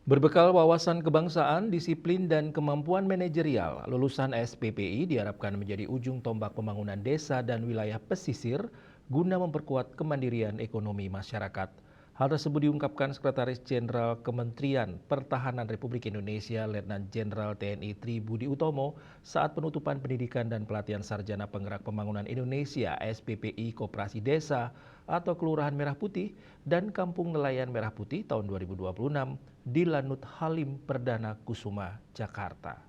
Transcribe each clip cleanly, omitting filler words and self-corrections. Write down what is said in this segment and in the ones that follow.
Berbekal wawasan kebangsaan, disiplin, dan kemampuan manajerial, lulusan SPPI diharapkan menjadi ujung tombak pembangunan desa dan wilayah pesisir guna memperkuat kemandirian ekonomi masyarakat. Hal tersebut diungkapkan Sekretaris Jenderal Kementerian Pertahanan Republik Indonesia Letnan Jenderal TNI Tri Budi Utomo saat penutupan pendidikan dan pelatihan Sarjana Penggerak Pembangunan Indonesia SPPI Koperasi Desa atau Kelurahan Merah Putih dan Kampung Nelayan Merah Putih tahun 2026 di Lanut Halim Perdana Kusuma, Jakarta.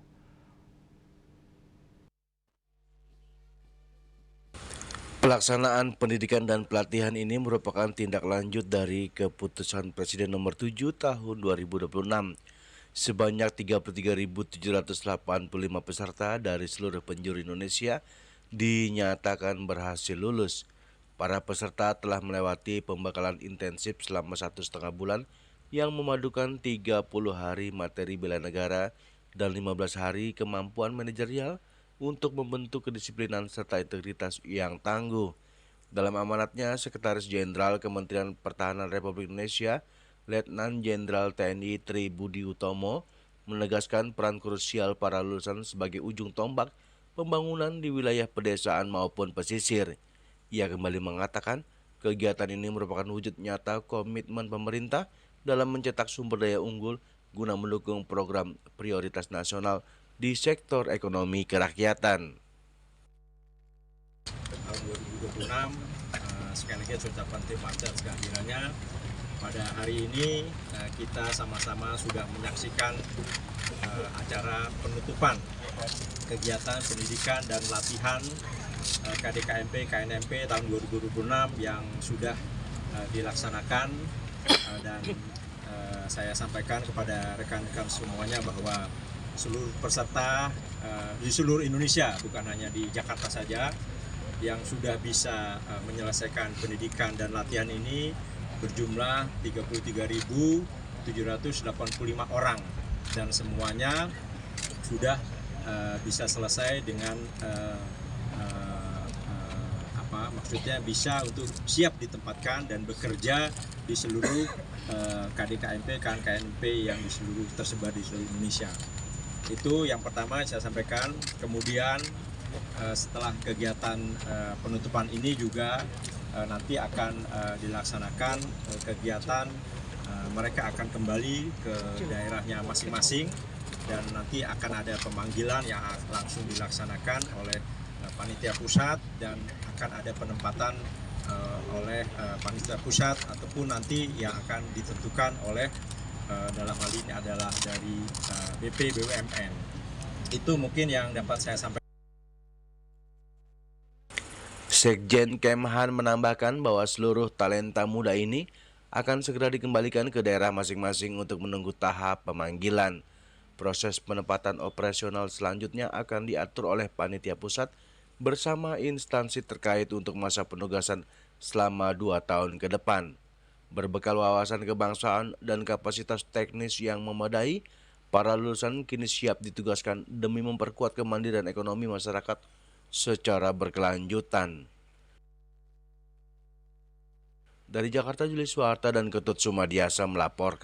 Pelaksanaan pendidikan dan pelatihan ini merupakan tindak lanjut dari Keputusan Presiden Nomor 7 Tahun 2026. Sebanyak 33.785 peserta dari seluruh penjuru Indonesia dinyatakan berhasil lulus. Para peserta telah melewati pembekalan intensif selama 1,5 bulan yang memadukan 30 hari materi bela negara dan 15 hari kemampuan manajerial untuk membentuk kedisiplinan serta integritas yang tangguh. Dalam amanatnya, Sekretaris Jenderal Kementerian Pertahanan Republik Indonesia, Letnan Jenderal TNI Tri Budi Utomo, menegaskan peran krusial para lulusan sebagai ujung tombak pembangunan di wilayah pedesaan maupun pesisir. Ia kembali mengatakan, kegiatan ini merupakan wujud nyata komitmen pemerintah dalam mencetak sumber daya unggul guna mendukung program prioritas nasional di sektor ekonomi kerakyatan. Tahun 2026, sekali lagi saya ucapkan terima kasih atas kehadirannya. Pada hari ini kita sama-sama sudah menyaksikan acara penutupan kegiatan pendidikan dan latihan KDKMP KNMP tahun 2026 yang sudah dilaksanakan, dan saya sampaikan kepada rekan-rekan semuanya bahwa seluruh peserta di seluruh Indonesia, bukan hanya di Jakarta saja, yang sudah bisa menyelesaikan pendidikan dan latihan ini berjumlah 33.785 orang, dan semuanya sudah bisa selesai dengan maksudnya bisa untuk siap ditempatkan dan bekerja di seluruh KDKMP, KNKMP yang tersebar di seluruh Indonesia. Itu yang pertama saya sampaikan. Kemudian setelah kegiatan penutupan ini juga nanti akan dilaksanakan kegiatan, mereka akan kembali ke daerahnya masing-masing, dan nanti akan ada pemanggilan yang langsung dilaksanakan oleh panitia pusat, dan akan ada penempatan oleh panitia pusat ataupun nanti yang akan ditentukan oleh dalam hal ini adalah dari BP BUMN. Itu mungkin yang dapat saya sampaikan. Sekjen Kemhan menambahkan bahwa seluruh talenta muda ini akan segera dikembalikan ke daerah masing-masing untuk menunggu tahap pemanggilan. Proses penempatan operasional selanjutnya akan diatur oleh panitia pusat bersama instansi terkait untuk masa penugasan selama 2 tahun ke depan. Berbekal wawasan kebangsaan dan kapasitas teknis yang memadai, para lulusan kini siap ditugaskan demi memperkuat kemandirian ekonomi masyarakat secara berkelanjutan. Dari Jakarta, Julius Suharta dan Ketut Sumadiasa melaporkan.